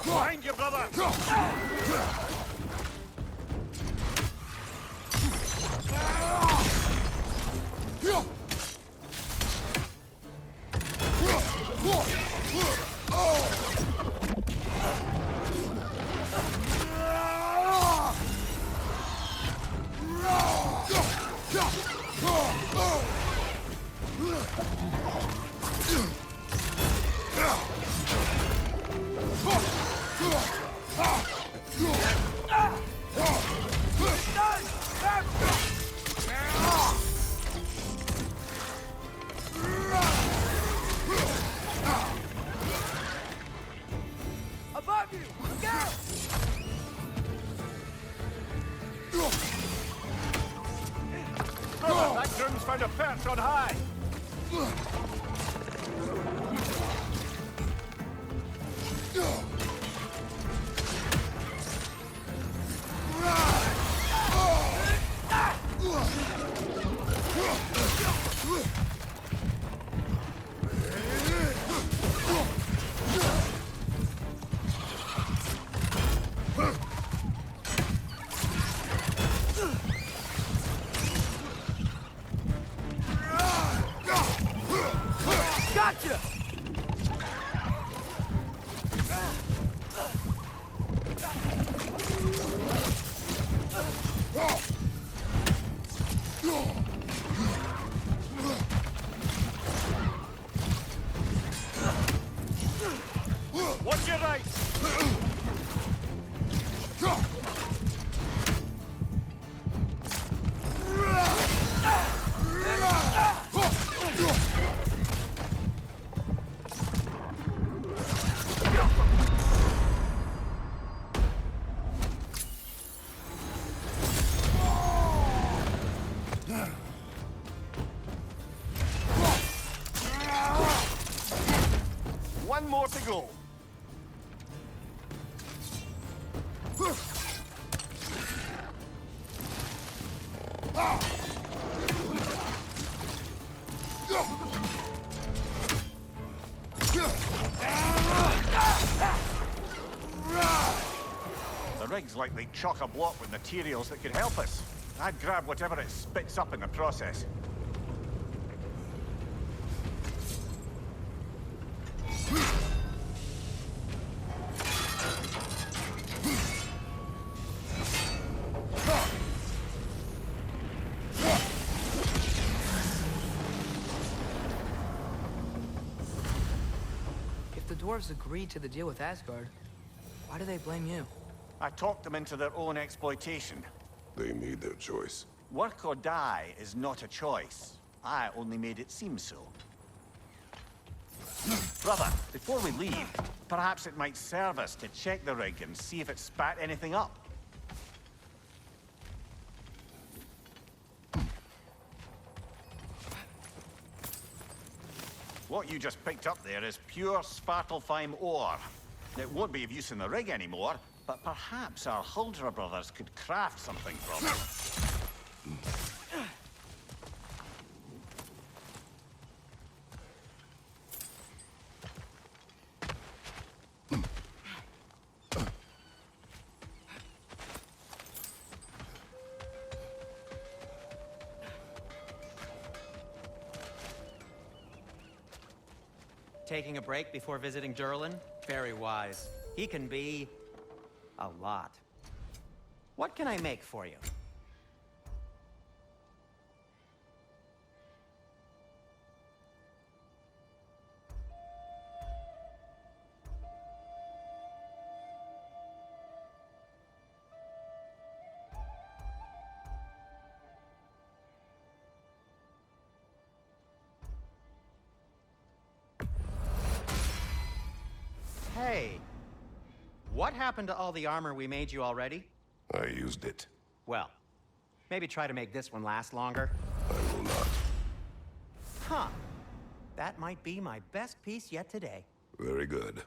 Behind you, brother! Above you! Look out! Brother, that groom's found a perch on high! Gotcha! Watch your right! One more to go. The rig's likely chock-a-block with materials that could help us. I'd grab whatever it spits up in the process. If the dwarves agreed to the deal with Asgard, why do they blame you? I talked them into their own exploitation. They made their choice. Work or die is not a choice. I only made it seem so. Brother, before we leave, perhaps it might serve us to check the rig and see if it spat anything up. What you just picked up there is pure Svartalfheim ore. It won't be of use in the rig anymore, but perhaps our Huldra brothers could craft something from it. Taking a break before visiting Durlin? Very wise. He can be... a lot. What can I make for you? Hey, what happened to all the armor we made you already? I used it. Well, maybe try to make this one last longer. I will not. Huh. That might be my best piece yet today. Very good.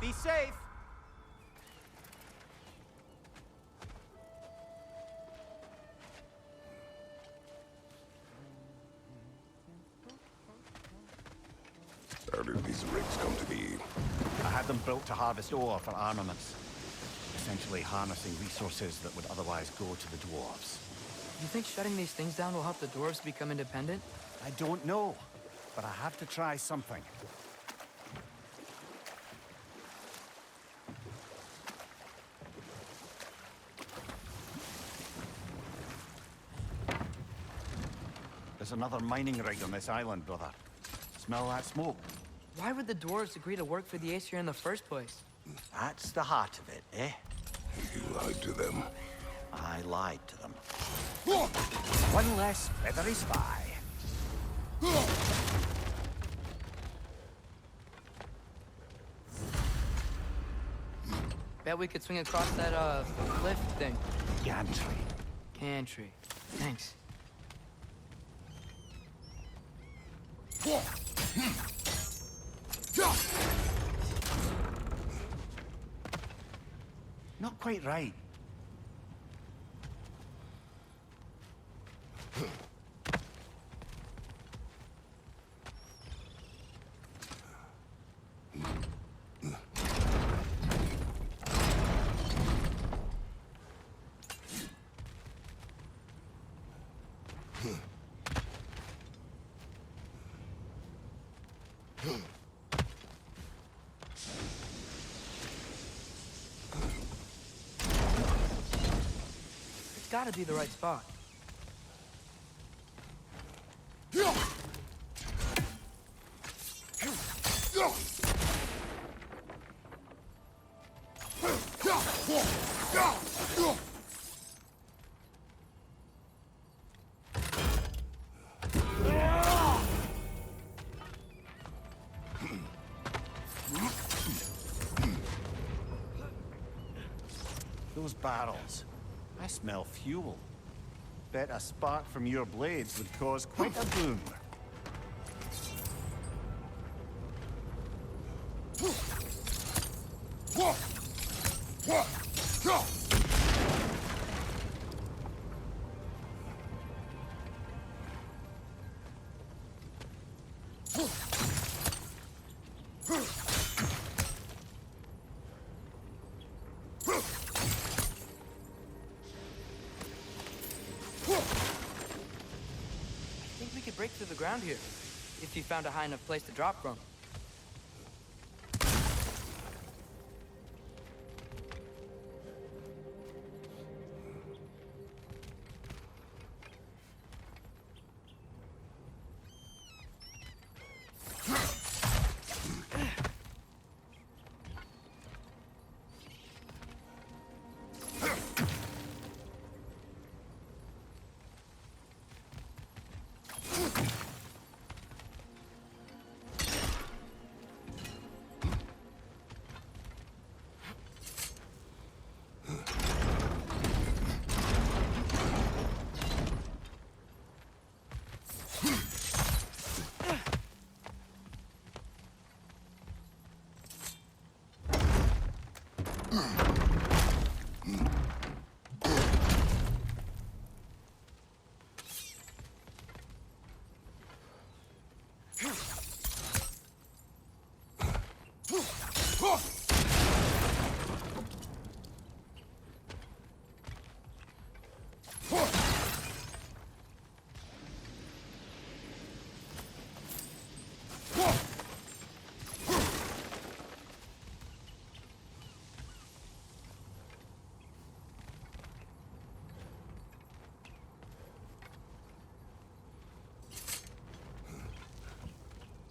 Be safe! How did these rigs come to be? I had them built to harvest ore for armaments. Essentially harnessing resources that would otherwise go to the dwarves. You think shutting these things down will help the dwarves become independent? I don't know, but I have to try something. There's another mining rig on this island, brother. Smell that smoke? Why would the dwarves agree to work for the Aesir in the first place? That's the heart of it, eh? You lied to them. I lied to them. One less feathery spy. Bet we could swing across that, cliff thing. Gantry. Gantry. Thanks. Not quite right. It's gotta be the right spot. Those barrels. I smell fuel. Bet a spark from your blades would cause quite a boom. I think we could break through the ground here, if you found a high enough place to drop from.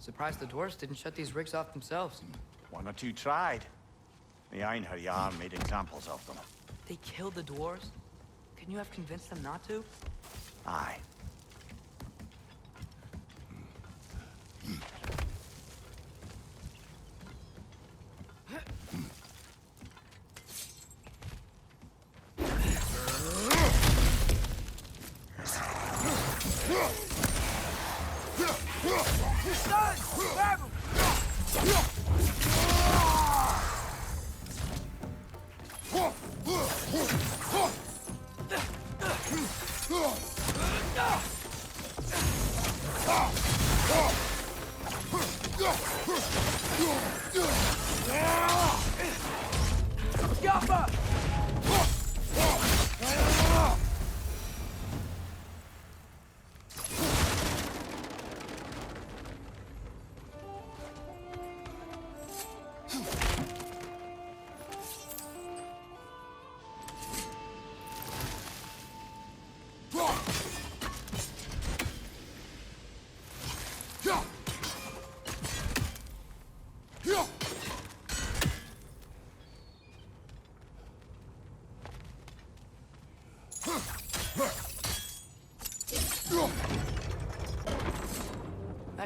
Surprised the dwarves didn't shut these rigs off themselves. One or two tried. The Einherjar made examples of them. They killed the dwarves? Couldn't you have convinced them not to? Aye.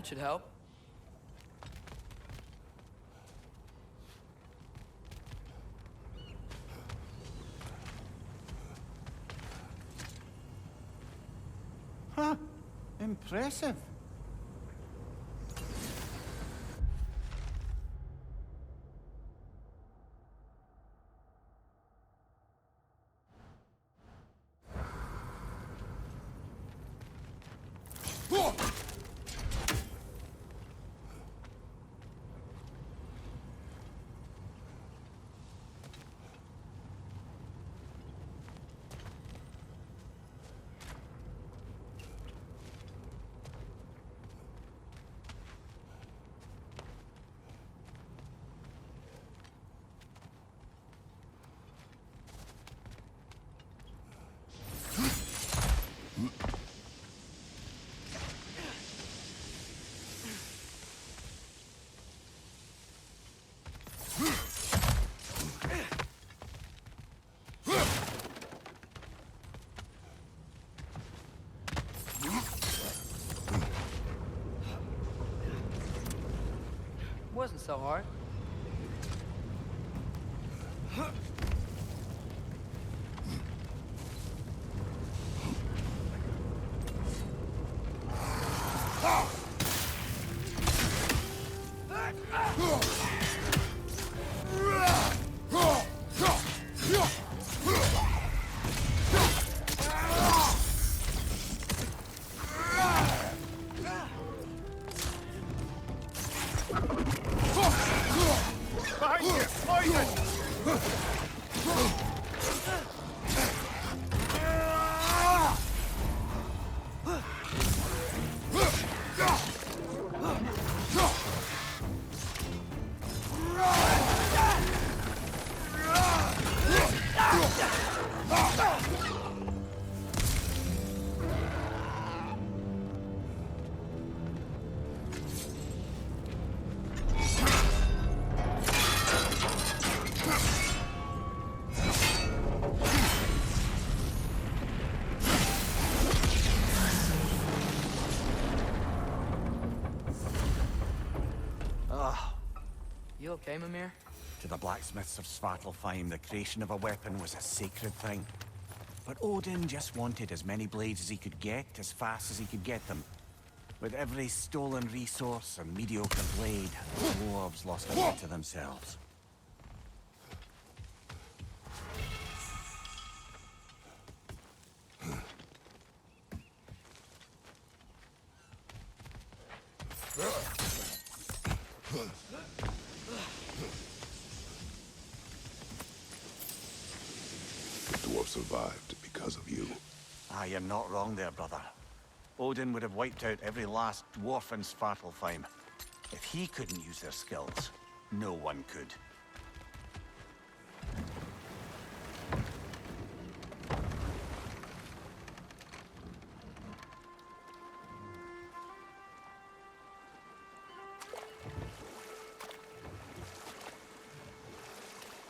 That should help. Huh. Impressive. Wasn't so hard. Behind you! Poison! You okay, Mimir? To the blacksmiths of Svartalfheim, the creation of a weapon was a sacred thing. But Odin just wanted as many blades as he could get, as fast as he could get them. With every stolen resource and mediocre blade, the dwarves lost a bit to themselves. The dwarf survived because of you. Ah, you're not wrong there, brother. Odin would have wiped out every last dwarf in Svartalfheim. If he couldn't use their skills, no one could.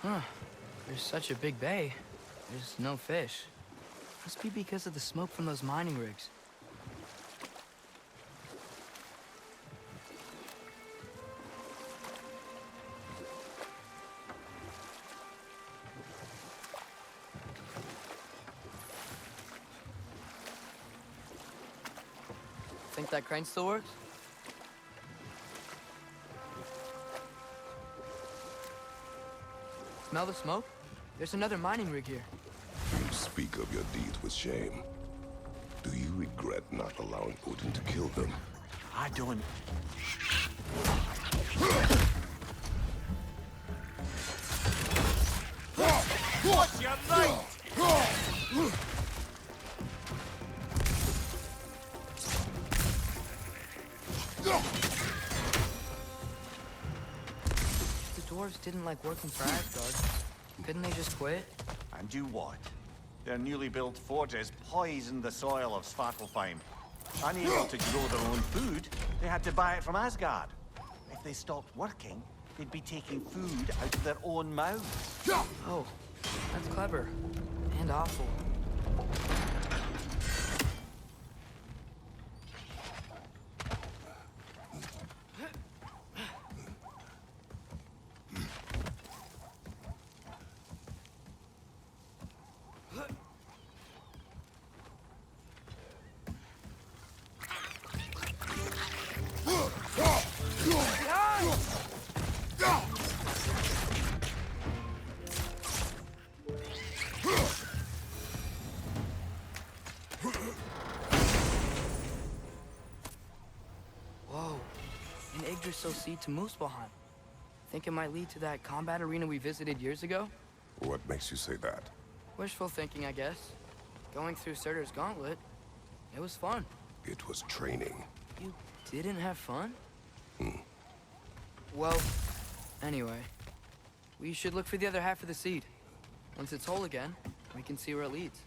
Huh. There's such a big bay. There's no fish. Must be because of the smoke from those mining rigs. Think that crane still works? Smell the smoke? There's another mining rig here. You speak of your deeds with shame. Do you regret not allowing Odin to kill them? I don't... What's your right? The dwarves didn't like working for Asgard. Couldn't they just quit? And do what? Their newly built forges poisoned the soil of Svartalfheim. Unable to grow their own food, they had to buy it from Asgard. If they stopped working, they'd be taking food out of their own mouths. Oh, that's clever. And awful. sow seed to Muspelheim. Think it might lead to that combat arena we visited years ago? What makes you say that? Wishful thinking, I guess. Going through Surtur's gauntlet, it was fun. It was training. You didn't have fun? Well, anyway, we should look for the other half of the seed. Once it's whole again, we can see where it leads.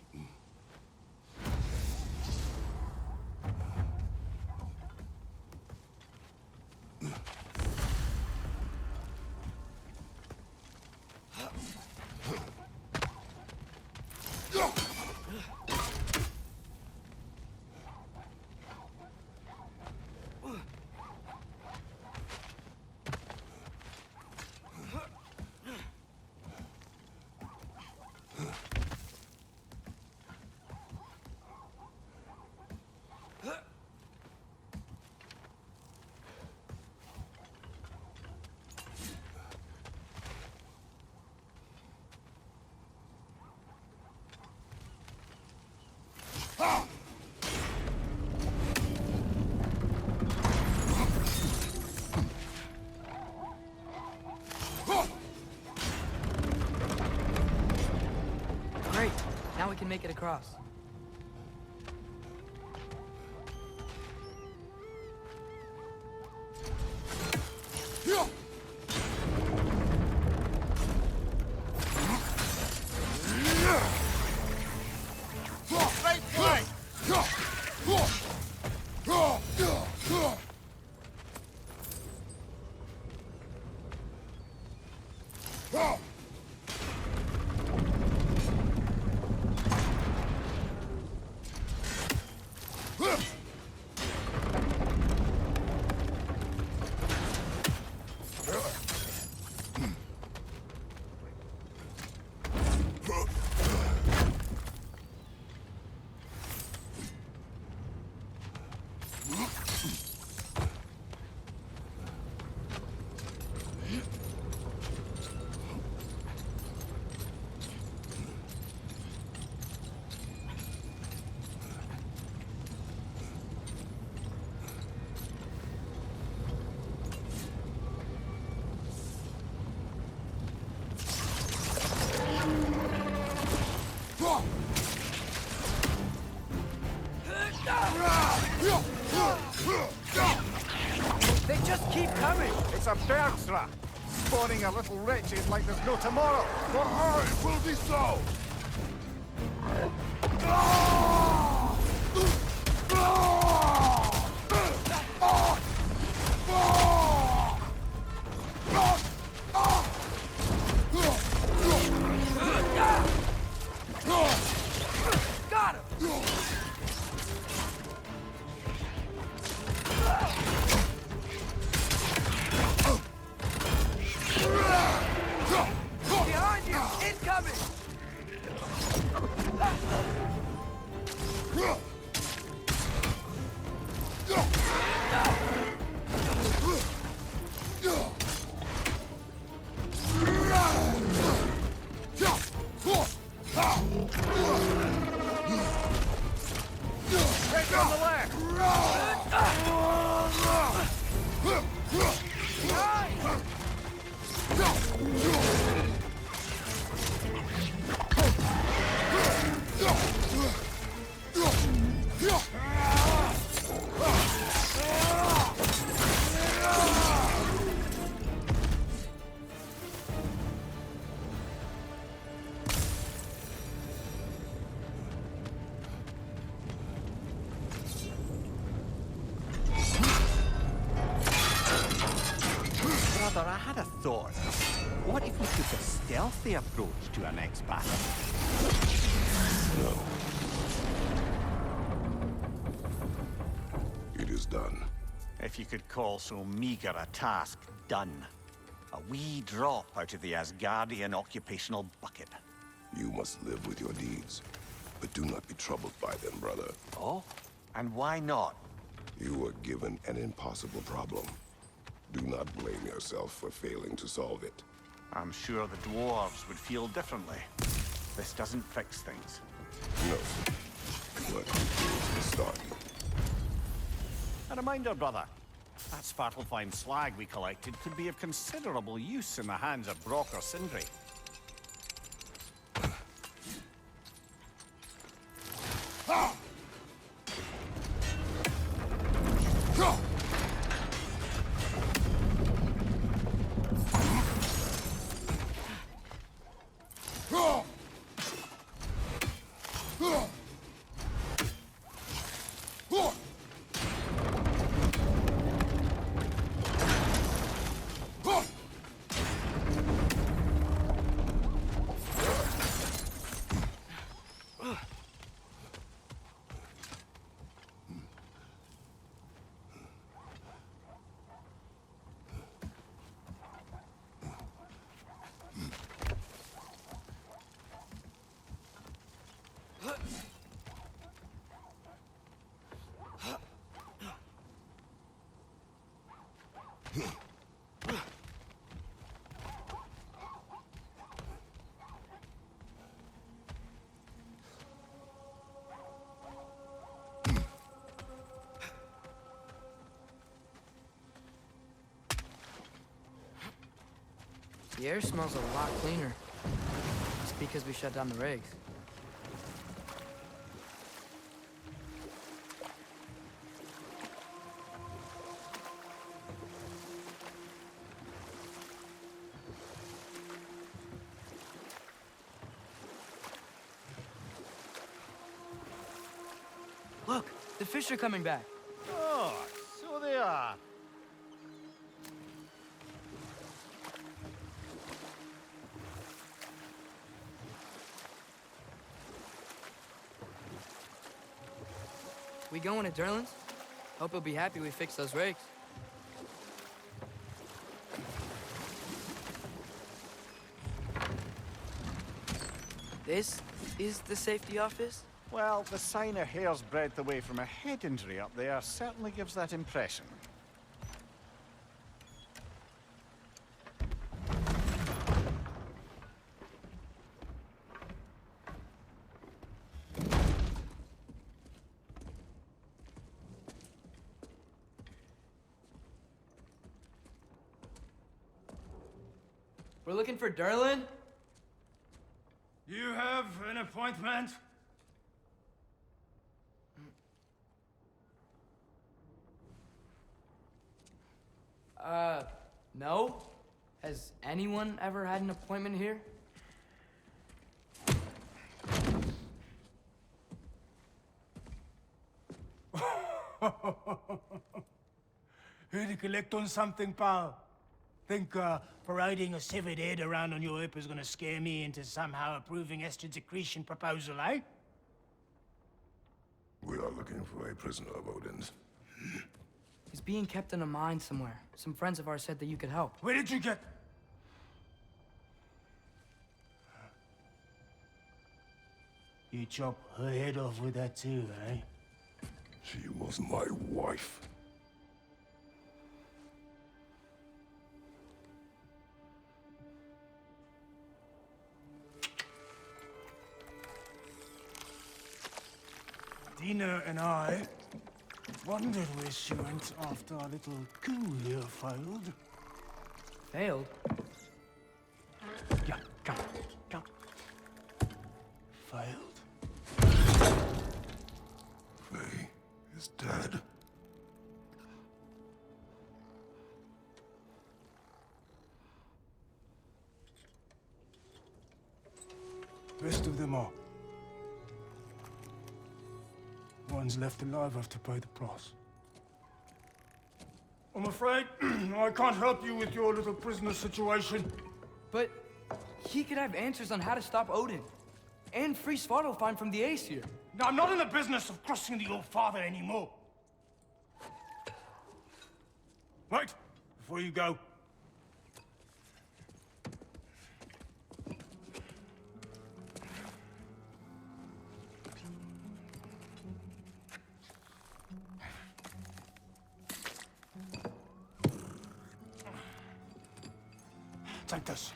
Great. Now we can make it across. They just keep coming! It's a bergsra, spawning a little wretches like there's no tomorrow. For her, it will be so! Got him! Behind you! Incoming! Right on the left! Brother, I had a thought. What if we took a stealthy approach to our next battle? No. It is done. If you could call so meager a task done. A wee drop out of the Asgardian occupational bucket. You must live with your deeds, but do not be troubled by them, brother. Oh? And why not? You were given an impossible problem. Do not blame yourself for failing to solve it. I'm sure the dwarves would feel differently. This doesn't fix things. No, but it is the start. A reminder, brother. That Svartalfheim slag we collected could be of considerable use in the hands of Brock or Sindri. The air smells a lot cleaner. It's because we shut down the rigs. Look, the fish are coming back. Oh, so they are. We going to Durlin's? Hope he'll be happy we fixed those rigs. This is the safety office? Well, the sign a hair's breadth away from a head injury up there certainly gives that impression. We're looking for Durlin? You have an appointment? No. Has anyone ever had an appointment here? Here to collect on something, pal? Think, parading a severed head around on your hip is gonna scare me into somehow approving Estrid's accretion proposal, eh? We are looking for a prisoner of Odin's. He's being kept in a mine somewhere. Some friends of ours said that you could help. Where did you get... You chop her head off with that too, eh? She was my wife. Dina and I wondered where she went after our little coup here failed. Failed? Yeah, come. Failed. Faye is dead. Rest of them are. One's left alive have to pay the price. I'm afraid I can't help you with your little prisoner situation. But he could have answers on how to stop Odin. And free Svartalfheim from the Aesir. Now, I'm not in the business of crossing the old father anymore. Wait, before you go. Take this.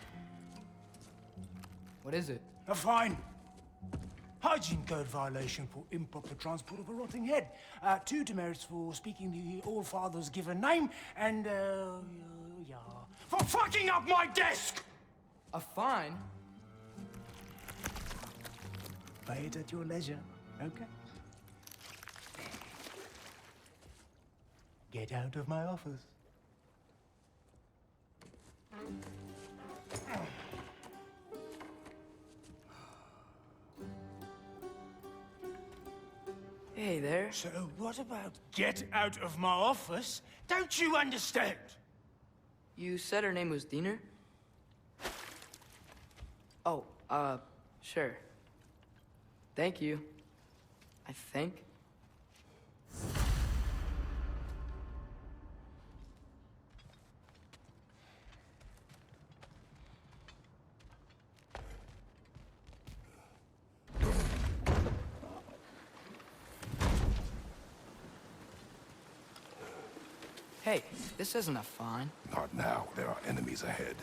What is it? A fine. Hygiene code violation for improper transport of a rotting head. 2 demerits for speaking the All-Father's given name, and, yeah, for fucking up my desk! A fine? Pay it at your leisure, okay? Get out of my office. Hey there. So what about get out of my office? Don't you understand? You said her name was Diener? Oh, sure. Thank you. I think. Hey, this isn't a fine. Not now. There are enemies ahead.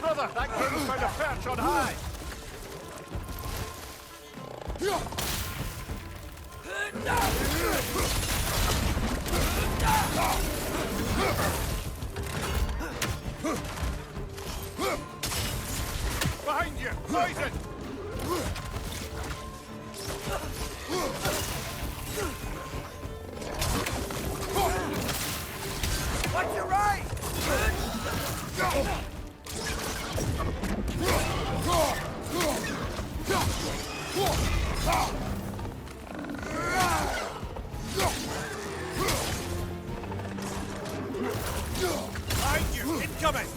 Brother, that king's found a perch on high! Behind you! Poison! Watch your right! Behind you! Incoming!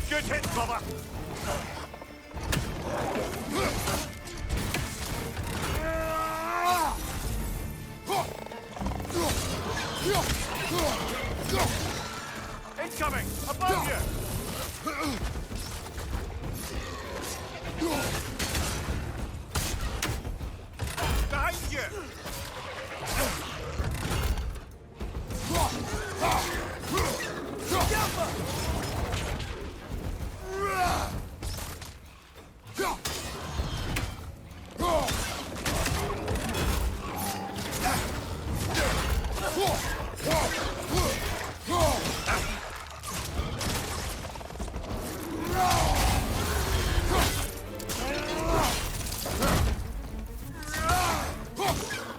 Good hit, brother! Incoming! Above you! Behind you!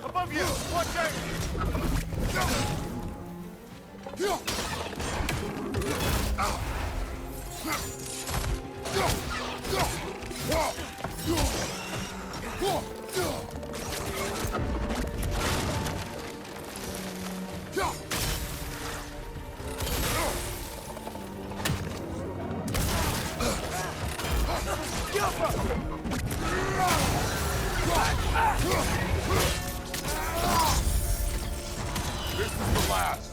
Above you! Watch This is the last.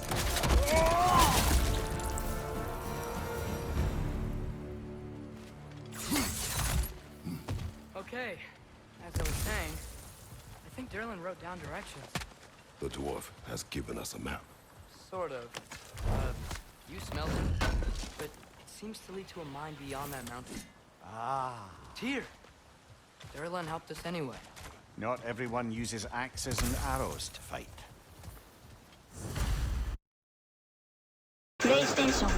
Okay, as I was saying, I think Derlin wrote down directions. The dwarf has given us a map. Sort of. You smelled it, but it seems to lead to a mine beyond that mountain. Ah. Tyr! Derlin helped us anyway. Not everyone uses axes and arrows to fight. PlayStation